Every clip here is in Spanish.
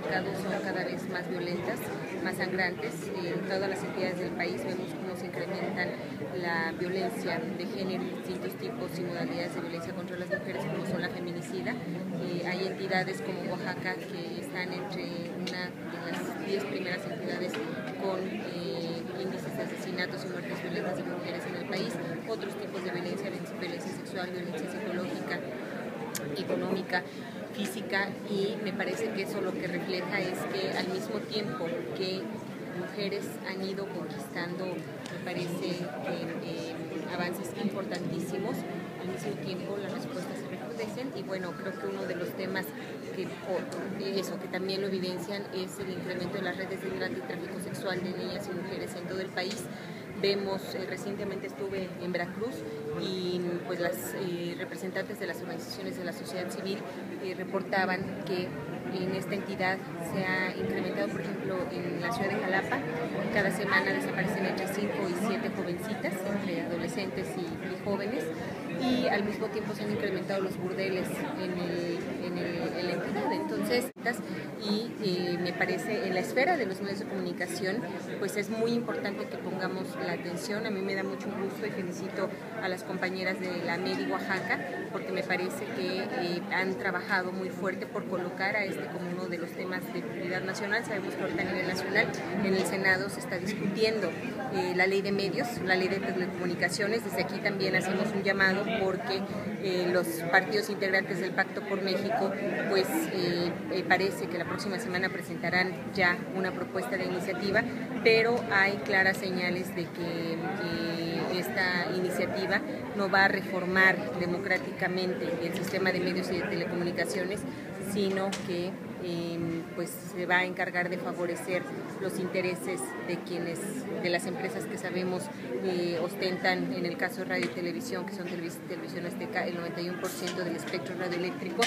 mercado son cada vez más violentas, más sangrantes. En todas las entidades del país vemos cómo se incrementan la violencia de género y distintos tipos y modalidades de violencia contra las mujeres, como son la feminicida. Hay entidades como Oaxaca que están entre una de las 10 primeras entidades con índices de asesinatos y muertes violentas de mujeres en el país, otros tipos de violencia, violencia sexual, violencia psicológica, económica, física, y me parece que eso lo que refleja es que al mismo tiempo que mujeres han ido conquistando, me parece avances importantísimos, al mismo tiempo las respuestas se recrudecen, y bueno, creo que uno de los temas que también lo evidencian es el incremento de las redes de trata y tráfico sexual de niñas y mujeres en todo el país. Vemos, recientemente estuve en Veracruz y pues las representantes de las organizaciones de la sociedad civil reportaban que en esta entidad se ha incrementado, por ejemplo, en la ciudad de Jalapa, cada semana desaparecen entre 5 y 7 jovencitas, entre adolescentes y jóvenes, y al mismo tiempo se han incrementado los burdeles en la entidad. Entonces, me parece en la esfera de los medios de comunicación, pues es muy importante que pongamos la atención. A mí me da mucho gusto y felicito a las compañeras de la MEDI Oaxaca, porque me parece que han trabajado muy fuerte por colocar a como uno de los temas de prioridad nacional. Sabemos que ahorita a nivel nacional en el Senado se está discutiendo la ley de medios, la ley de telecomunicaciones. Desde aquí también hacemos un llamado porque los partidos integrantes del Pacto por México, pues parece que la próxima semana presentarán ya una propuesta de iniciativa, pero hay claras señales de que esta iniciativa no va a reformar democráticamente el sistema de medios y de telecomunicaciones, sino que pues se va a encargar de favorecer los intereses de las empresas que sabemos ostentan, en el caso de radio y televisión, que son Televisión Azteca, el 91% del espectro radioeléctrico,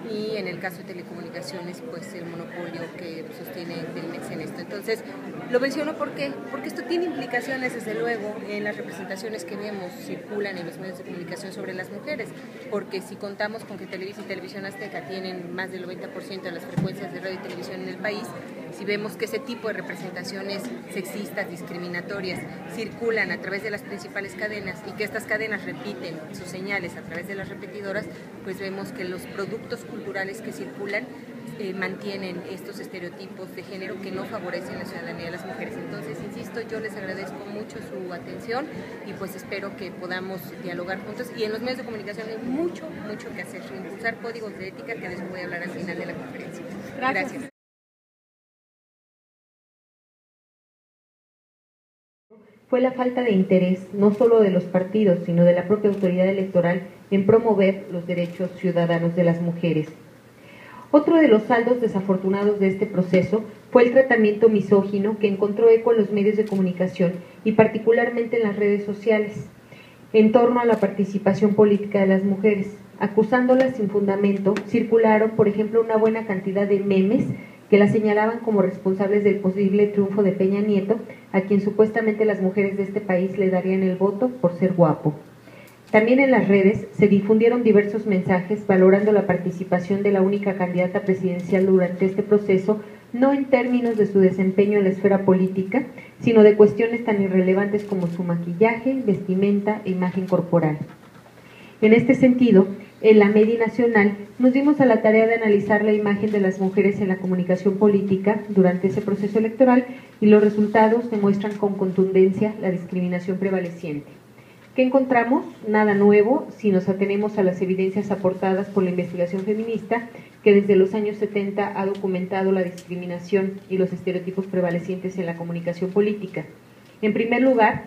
y en el caso de telecomunicaciones, pues el monopolio que sostiene Telmex en esto. Entonces, lo menciono porque esto tiene implicaciones, desde luego, en las representaciones que vemos circulan en los medios de comunicación sobre las mujeres, porque si contamos con que Televisa y Televisión Azteca tienen más del 90% de las frecuencias de radio y televisión en el país, si vemos que ese tipo de representaciones sexistas, discriminatorias, circulan a través de las principales cadenas y que estas cadenas repiten sus señales a través de las repetidoras, pues vemos que los productos culturales que circulan mantienen estos estereotipos de género que no favorecen la ciudadanía de las mujeres. Entonces, insisto, yo les agradezco mucho su atención y pues espero que podamos dialogar juntos, y en los medios de comunicación hay mucho que hacer, impulsar códigos de ética, que les voy a hablar al final de la conferencia. Gracias. Fue la falta de interés, no solo de los partidos, sino de la propia autoridad electoral, en promover los derechos ciudadanos de las mujeres. Otro de los saldos desafortunados de este proceso fue el tratamiento misógino que encontró eco en los medios de comunicación y particularmente en las redes sociales, en torno a la participación política de las mujeres. Acusándolas sin fundamento, circularon, por ejemplo, una buena cantidad de memes que las señalaban como responsables del posible triunfo de Peña Nieto, a quien supuestamente las mujeres de este país le darían el voto por ser guapo. También en las redes se difundieron diversos mensajes valorando la participación de la única candidata presidencial durante este proceso, no en términos de su desempeño en la esfera política, sino de cuestiones tan irrelevantes como su maquillaje, vestimenta e imagen corporal. En este sentido, en la MEDI Nacional nos dimos a la tarea de analizar la imagen de las mujeres en la comunicación política durante ese proceso electoral, y los resultados demuestran con contundencia la discriminación prevaleciente. ¿Qué encontramos? Nada nuevo si nos atenemos a las evidencias aportadas por la investigación feminista, que desde los años 70 ha documentado la discriminación y los estereotipos prevalecientes en la comunicación política. En primer lugar,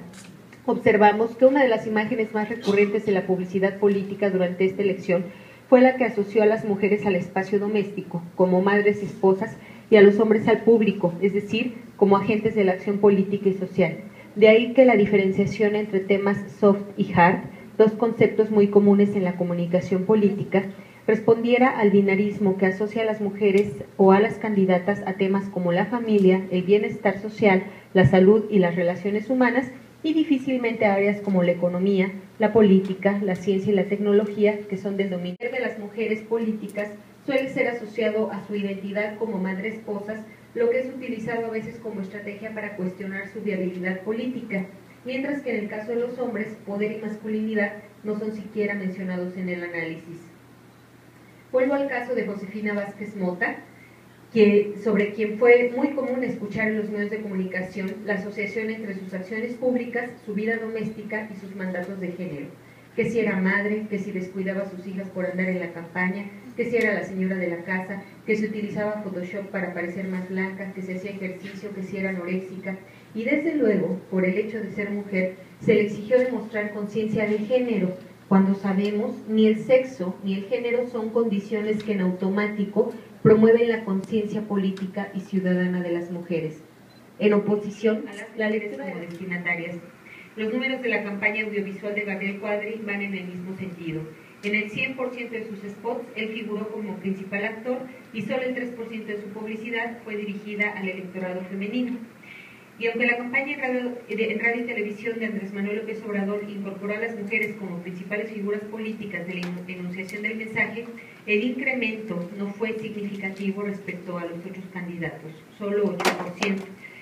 observamos que una de las imágenes más recurrentes en la publicidad política durante esta elección fue la que asoció a las mujeres al espacio doméstico, como madres y esposas, y a los hombres al público, es decir, como agentes de la acción política y social. De ahí que la diferenciación entre temas soft y hard, dos conceptos muy comunes en la comunicación política, respondiera al binarismo que asocia a las mujeres o a las candidatas a temas como la familia, el bienestar social, la salud y las relaciones humanas, y difícilmente a áreas como la economía, la política, la ciencia y la tecnología, que son del dominio de las mujeres políticas, suele ser asociado a su identidad como madre-esposas, lo que es utilizado a veces como estrategia para cuestionar su viabilidad política, mientras que en el caso de los hombres, poder y masculinidad no son siquiera mencionados en el análisis. Vuelvo al caso de Josefina Vázquez Mota, sobre quien fue muy común escuchar en los medios de comunicación la asociación entre sus acciones públicas, su vida doméstica y sus mandatos de género. Que si era madre, que si descuidaba a sus hijas por andar en la campaña, que si era la señora de la casa, que si utilizaba Photoshop para parecer más blanca, que si hacía ejercicio, que si era anoréxica. Y desde luego, por el hecho de ser mujer, se le exigió demostrar conciencia de género, cuando sabemos ni el sexo ni el género son condiciones que en automático promueven la conciencia política y ciudadana de las mujeres. En oposición a las mujeres como destinatarias. Los números de la campaña audiovisual de Gabriel Cuadri van en el mismo sentido. En el 100% de sus spots, él figuró como principal actor y solo el 3% de su publicidad fue dirigida al electorado femenino. Y aunque la campaña en radio y televisión de Andrés Manuel López Obrador incorporó a las mujeres como principales figuras políticas de la enunciación del mensaje, el incremento no fue significativo respecto a los otros candidatos, solo 8%.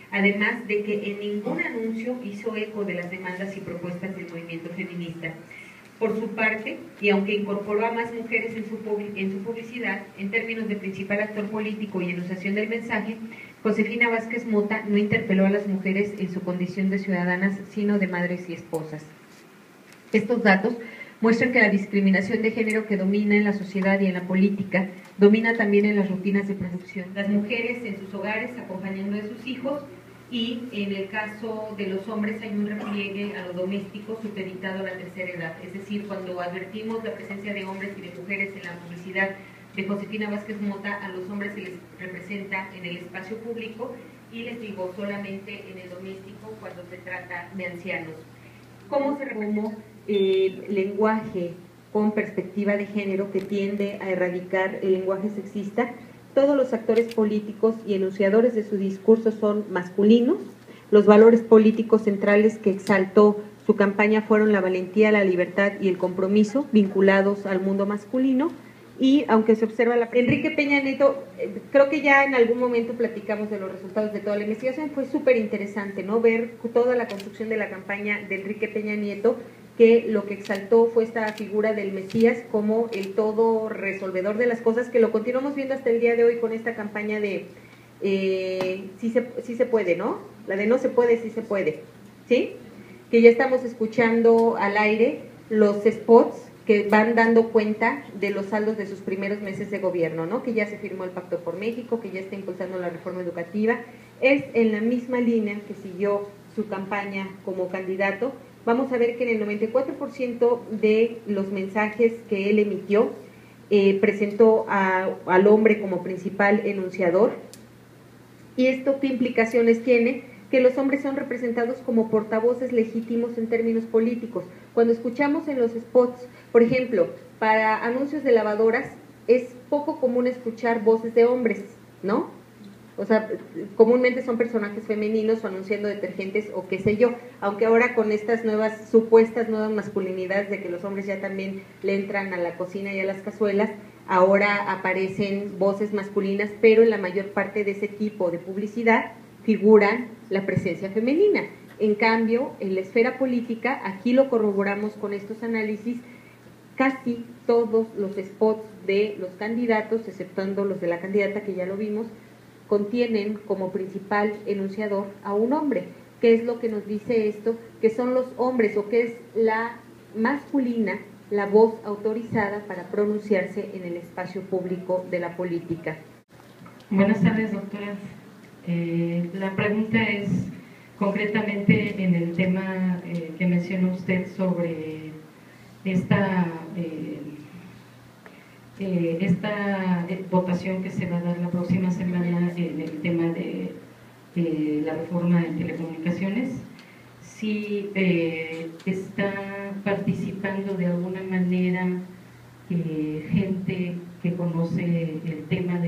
Además de que en ningún anuncio hizo eco de las demandas y propuestas del movimiento feminista. Por su parte, y aunque incorporó a más mujeres en su publicidad, en términos de principal actor político y enunciación del mensaje, Josefina Vázquez Mota no interpeló a las mujeres en su condición de ciudadanas, sino de madres y esposas. Estos datos muestran que la discriminación de género que domina en la sociedad y en la política, domina también en las rutinas de producción. Las mujeres en sus hogares acompañando a sus hijos, y en el caso de los hombres hay un repliegue a lo doméstico supeditado a la tercera edad, es decir, cuando advertimos la presencia de hombres y de mujeres en la publicidad de Josefina Vázquez Mota, a los hombres se les representa en el espacio público y les digo solamente en el doméstico cuando se trata de ancianos. ¿Cómo se representa el lenguaje con perspectiva de género que tiende a erradicar el lenguaje sexista? Todos los actores políticos y enunciadores de su discurso son masculinos. Los valores políticos centrales que exaltó su campaña fueron la valentía, la libertad y el compromiso vinculados al mundo masculino. Y aunque se observa la... Enrique Peña Nieto, creo que ya en algún momento platicamos de los resultados de toda la investigación, fue súper interesante, ¿no? Ver toda la construcción de la campaña de Enrique Peña Nieto, que lo que exaltó fue esta figura del Mesías como el todo resolvedor de las cosas, que lo continuamos viendo hasta el día de hoy con esta campaña de sí se puede, ¿no? La de no se puede, sí se puede, ¿sí? Que ya estamos escuchando al aire los spots que van dando cuenta de los saldos de sus primeros meses de gobierno, ¿no? Que ya se firmó el Pacto por México, que ya está impulsando la reforma educativa. Es en la misma línea que siguió su campaña como candidato. Vamos a ver que en el 94% de los mensajes que él emitió, presentó al hombre como principal enunciador. ¿Y esto qué implicaciones tiene? Que los hombres son representados como portavoces legítimos en términos políticos. Cuando escuchamos en los spots, por ejemplo, para anuncios de lavadoras, es poco común escuchar voces de hombres, ¿no? O sea, comúnmente son personajes femeninos o anunciando detergentes o qué sé yo, aunque ahora con estas supuestas nuevas masculinidades de que los hombres ya también le entran a la cocina y a las cazuelas, ahora aparecen voces masculinas, pero en la mayor parte de ese tipo de publicidad figuran la presencia femenina. En cambio, en la esfera política, aquí lo corroboramos con estos análisis, casi todos los spots de los candidatos, exceptuando los de la candidata que ya lo vimos, contienen como principal enunciador a un hombre. ¿Qué es lo que nos dice esto? Que son los hombres, o que es la masculina, la voz autorizada para pronunciarse en el espacio público de la política. Buenas tardes, doctoras. La pregunta es concretamente en el tema que mencionó usted sobre esta votación que se va a dar la próxima semana en el tema de la reforma de telecomunicaciones. Si está participando de alguna manera gente que conoce el tema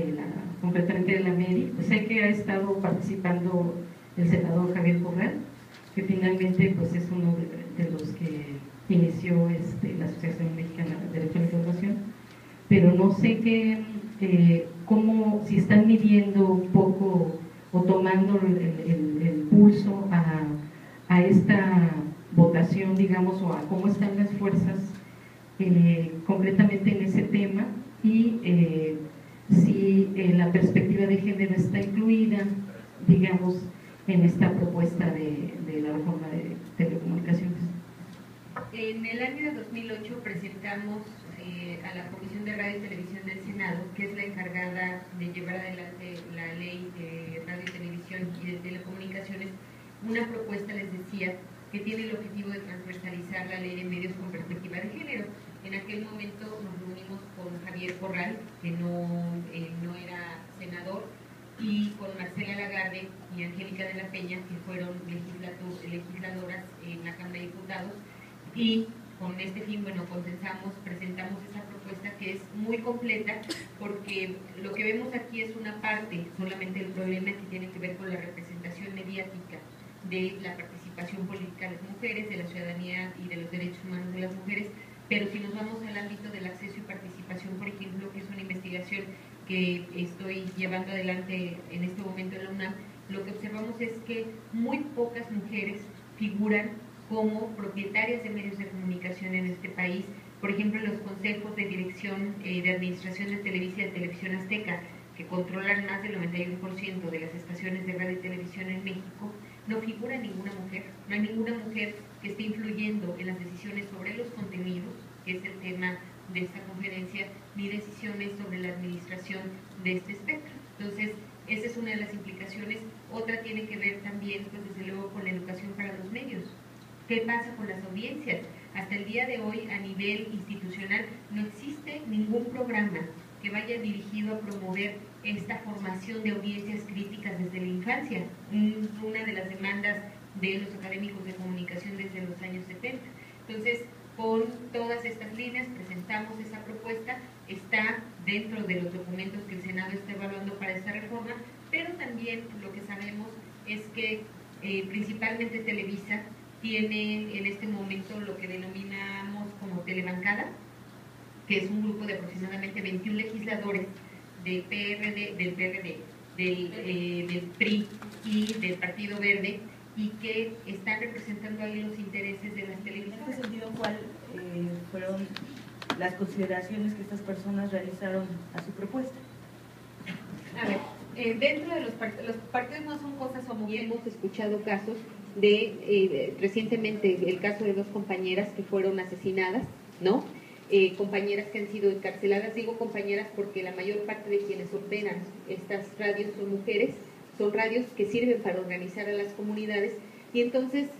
concretamente de la MERI. Pues sé que ha estado participando el senador Javier Corral, que finalmente pues es uno de los que inició la Asociación Mexicana de Derecho a la Información, pero no sé cómo, si están midiendo un poco o tomando el pulso a esta votación, digamos, o a cómo están las fuerzas completamente en ese tema, y si la perspectiva de género está incluida, digamos, en esta propuesta de la reforma de telecomunicaciones. En el año 2008 presentamos a la Comisión de Radio y Televisión del Senado, que es la encargada de llevar adelante la ley de radio y televisión y de telecomunicaciones, una propuesta, les decía, que tiene el objetivo de transversalizar la ley de medios con perspectiva de género. En aquel momento nos reunimos con Javier Corral, que no era senador, y con Marcela Lagarde y Angélica de la Peña, que fueron legisladoras en la Cámara de Diputados, y con este fin, bueno, presentamos esa propuesta que es muy completa, porque lo que vemos aquí es una parte solamente del problema que tiene que ver con la representación mediática de la participación política de las mujeres, de la ciudadanía y de los derechos humanos de las mujeres, pero si nos vamos al ámbito del acceso y participación, por ejemplo, que es una investigación que estoy llevando adelante en este momento en la UNAM, lo que observamos es que muy pocas mujeres figuran como propietarias de medios de comunicación en este país. Por ejemplo, en los consejos de dirección de administración de Televisa y de Televisión Azteca, que controlan más del 91% de las estaciones de radio y televisión en México, no figura ninguna mujer. No hay ninguna mujer que esté influyendo en las decisiones sobre los contenidos, que es el tema de esta conferencia, ni decisiones sobre la administración de este espectro. Entonces, esa es una de las implicaciones. Otra tiene que ver también, pues desde luego, con la educación para los medios. ¿Qué pasa con las audiencias? Hasta el día de hoy, a nivel institucional, no existe ningún programa que vaya dirigido a promover esta formación de audiencias críticas desde la infancia, una de las demandas de los académicos de comunicación desde los años 70. Entonces, con todas estas líneas presentamos esa propuesta, está dentro de los documentos que el Senado está evaluando para esta reforma, pero también lo que sabemos es que principalmente Televisa tiene en este momento lo que denominamos como telebancada, que es un grupo de aproximadamente 21 legisladores del del PRI y del Partido Verde, y que están representando ahí los intereses de las televisoras. ¿En este sentido cuáles fueron las consideraciones que estas personas realizaron a su propuesta? A ver, dentro de los partidos no son cosas homogéneas. Hemos escuchado casos de, recientemente, el caso de dos compañeras que fueron asesinadas, ¿no? Compañeras que han sido encarceladas. Digo compañeras porque la mayor parte de quienes operan estas radios son mujeres, son radios que sirven para organizar a las comunidades, y entonces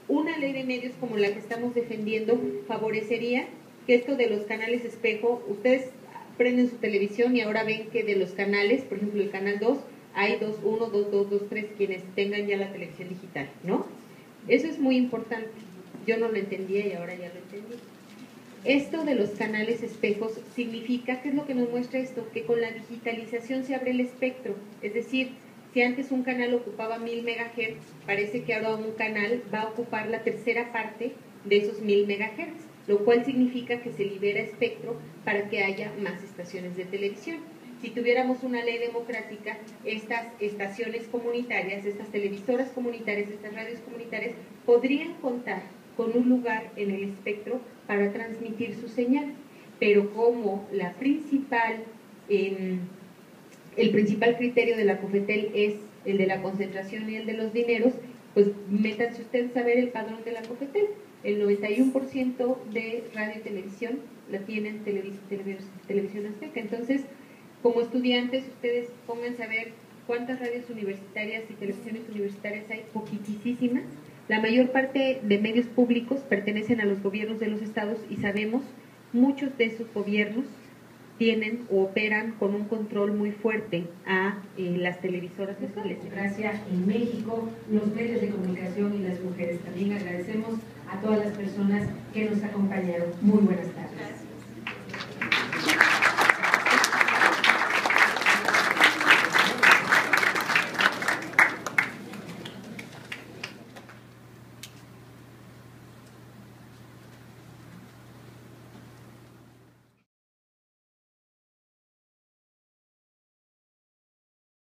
una ley de medios como la que estamos defendiendo favorecería que esto de los canales espejo, ustedes prenden su televisión y ahora ven que de los canales, por ejemplo el canal 2, hay 1, 2, 2, 2, 3 quienes tengan ya la televisión digital, ¿no? Eso es muy importante. Yo no lo entendía y ahora ya lo entendí. Esto de los canales espejos significa, ¿qué es lo que nos muestra esto? Que con la digitalización se abre el espectro, es decir, si antes un canal ocupaba 1000 MHz, parece que ahora un canal va a ocupar la tercera parte de esos 1000 MHz, lo cual significa que se libera espectro para que haya más estaciones de televisión. Si tuviéramos una ley democrática, estas estaciones comunitarias, estas televisoras comunitarias, estas radios comunitarias, podrían contar con un lugar en el espectro para transmitir su señal. Pero como el principal criterio de la COFETEL es el de la concentración y el de los dineros, pues métanse ustedes a ver el padrón de la COFETEL. El 91% de radio y televisión la tienen Televisión Azteca. Entonces, como estudiantes, ustedes pónganse a ver cuántas radios universitarias y televisiones universitarias hay, poquitísimas. La mayor parte de medios públicos pertenecen a los gobiernos de los estados y sabemos, muchos de esos gobiernos tienen o operan con un control muy fuerte a las televisoras locales. Democracia en México, los medios de comunicación y las mujeres. También agradecemos a todas las personas que nos acompañaron. Muy buenas tardes.